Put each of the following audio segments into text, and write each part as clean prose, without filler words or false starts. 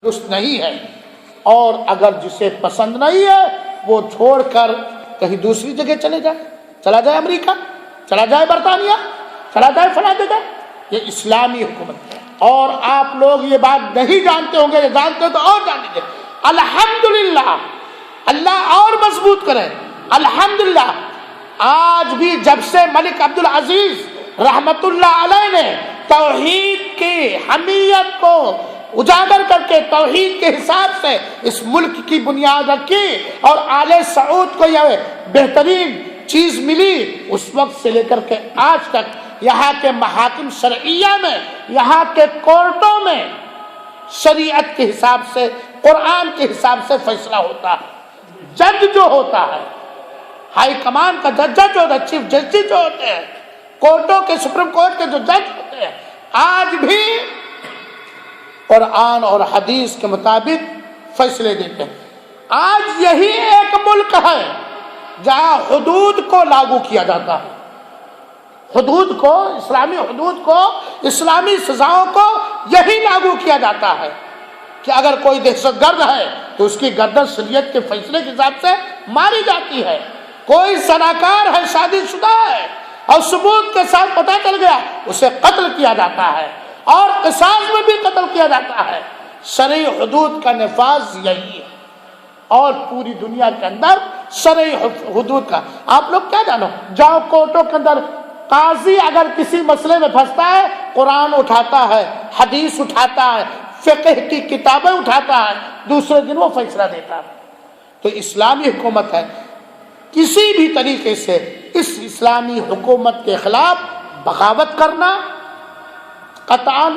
درست نہیں ہے، اور اگر جسے پسند نہیں ہے وہ چھوڑ کر کہیں دوسری جگہ چلا جائے امریکہ، چلا جائے برطانیہ، چلا جائے فلاں جگہ۔ یہ اسلامی حکومت ہے۔ اور آپ لوگ یہ بات نہیں جانتے ہوں گے، جانتے ہو تو اور جان لیجیے، الحمدللہ، اللہ اور مضبوط کرے، الحمدللہ آج بھی جب سے ملک عبدالعزیز رحمت اللہ علیہ نے توحید کی حمیت کو اجاگر کر کے توحید کے حساب سے اس ملک کی بنیاد رکھی اور آل سعود کو یہ بہترین چیز ملی، اس وقت سے لے کر کے آج تک یہاں کے محاکم شرعیہ میں، یہاں کے کورٹوں میں شریعت کے حساب سے، قرآن کے حساب سے فیصلہ ہوتا ہے۔ جج جو ہوتا ہے، ہائی کمان کا جج جو ہوتا ہے، چیف جسٹس جو ہوتے ہیں، کورٹوں کے، سپریم کورٹ کے جو جج ہوتے ہیں، آج بھی قرآن اور حدیث کے مطابق فیصلے دیتے ہیں۔ آج یہی ایک ملک ہے جہاں حدود کو لاگو کیا جاتا ہے، حدود کو، اسلامی حدود کو، اسلامی سزاؤں کو یہی لاگو کیا جاتا ہے کہ اگر کوئی دہشت گرد ہے تو اس کی گردن شریعت کے فیصلے کے حساب سے ماری جاتی ہے، کوئی زناکار ہے، شادی شدہ ہے اور ثبوت کے ساتھ پتہ چل گیا، اسے قتل کیا جاتا ہے اور قصاص میں بھی قتل کیا جاتا ہے۔ شرعی حدود کا نفاذ یہی ہے، اور پوری دنیا کے اندر شرعی حدود کا آپ لوگ کیا جانو، جاؤ کورٹوں کے اندر، قاضی اگر کسی مسئلے میں پھنستا ہے قرآن اٹھاتا ہے، حدیث اٹھاتا ہے، فقہ کی کتابیں اٹھاتا ہے، دوسرے دن وہ فیصلہ دیتا ہے۔ تو اسلامی حکومت ہے، کسی بھی طریقے سے اس اسلامی حکومت کے خلاف بغاوت کرنا قطعاً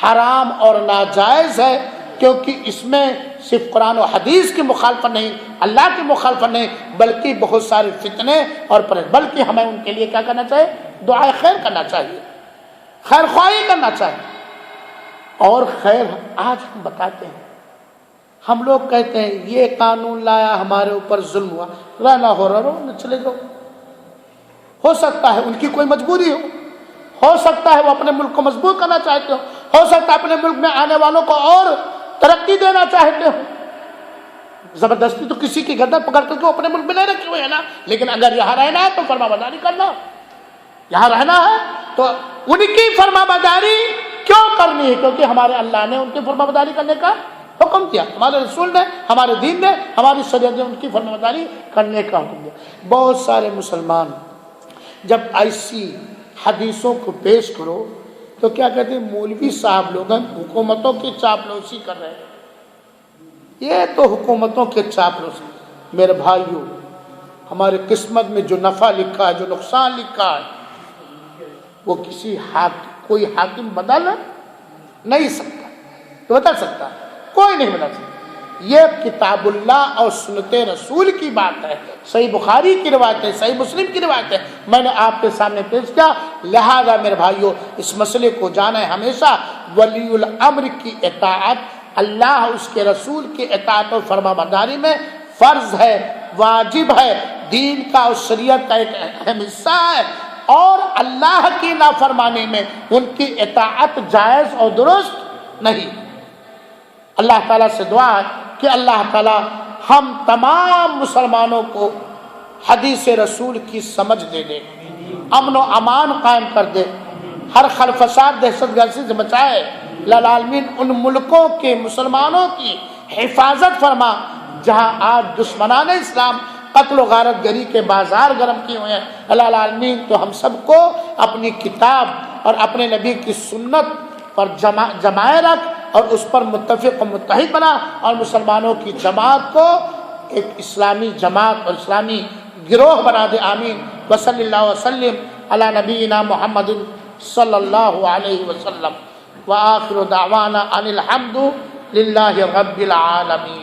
حرام اور ناجائز ہے، کیونکہ اس میں صرف قرآن و حدیث کی مخالفت نہیں، اللہ کی مخالفت نہیں، بلکہ بہت سارے فتنے اور بلکہ ہمیں ان کے لیے کیا کرنا چاہیے، دعائے خیر کرنا چاہیے، خیر خواہی کرنا چاہیے۔ اور خیر آج ہم بتاتے ہیں، ہم لوگ کہتے ہیں یہ قانون لایا ہمارے اوپر ظلم ہوا، رہنا ہو رہا رو چلے جاؤ، ہو سکتا ہے ان کی کوئی مجبوری ہو سکتا ہے وہ اپنے ملک کو مضبوط کرنا چاہتے ہو سکتا ہے اپنے ملک میں آنے والوں کو اور ترقی دینا چاہتے ہو۔ زبردستی تو کسی کی گردن پکڑ کر کے وہ اپنے ملک میں نہیں رکھے ہوئے ہیں نا، لیکن اگر یہاں رہنا ہے تو فرما برداری کرنا، یہاں رہنا ہے تو ان کی فرما برداری کیوں کرنی ہے؟ کیونکہ ہمارے اللہ نے ان کی فرما برداری کرنے کا حکم دیا، ہمارے رسول نے، ہمارے دین نے، ہماری شریعت نے ان کی فرما برداری کرنے کا حکم دیا۔ بہت سارے مسلمان جب ایسی حدیثوں کو پیش کرو تو کیا کہتے ہیں، مولوی صاحب لوگ حکومتوں کی چاپلوسی کر رہے ہیں۔ یہ تو حکومتوں کے چاپلوسی، میرے بھائیوں، ہمارے قسمت میں جو نفع لکھا ہے، جو نقصان لکھا ہے، وہ کوئی حاکم بدل نہیں سکتا، تو بتا سکتا کوئی نہیں بدل سکتا۔ یہ کتاب اللہ اور سنت رسول کی بات ہے، صحیح بخاری کی روایت ہے، صحیح مسلم کی روایت ہے، میں نے آپ کے سامنے پیش کیا۔ لہذا میرے بھائیوں اس مسئلے کو جانا ہے، ہمیشہ ولی الامر کی اطاعت، اللہ اس کے رسول کی اطاعت و فرما برداری میں فرض ہے، واجب ہے، دین کا اور شریعت کا ایک اہم حصہ ہے، اور اللہ کی نافرمانی میں ان کی اطاعت جائز اور درست نہیں۔ اللہ تعالیٰ سے دعا ہے کہ اللہ تعالیٰ ہم تمام مسلمانوں کو حدیث رسول کی سمجھ دے دے، امن و امان قائم کر دے، ہر خلفشات دہشت گردی سے بچائے، للعالمین ان ملکوں کے مسلمانوں کی حفاظت فرما جہاں آج دشمنان اسلام قتل و غارت گری کے بازار گرم کیے ہوئے ہیں۔ اللہ العالمین تو ہم سب کو اپنی کتاب اور اپنے نبی کی سنت پر جمائے رکھ اور اس پر متفق و متحد بنا، اور مسلمانوں کی جماعت کو ایک اسلامی جماعت اور اسلامی گروہ بنا دے، آمین۔ وصلی اللہ وسلم علی نبینا محمد صلی اللہ علیہ وسلم، وآخر دعوانا ان الحمد للہ رب العالمین۔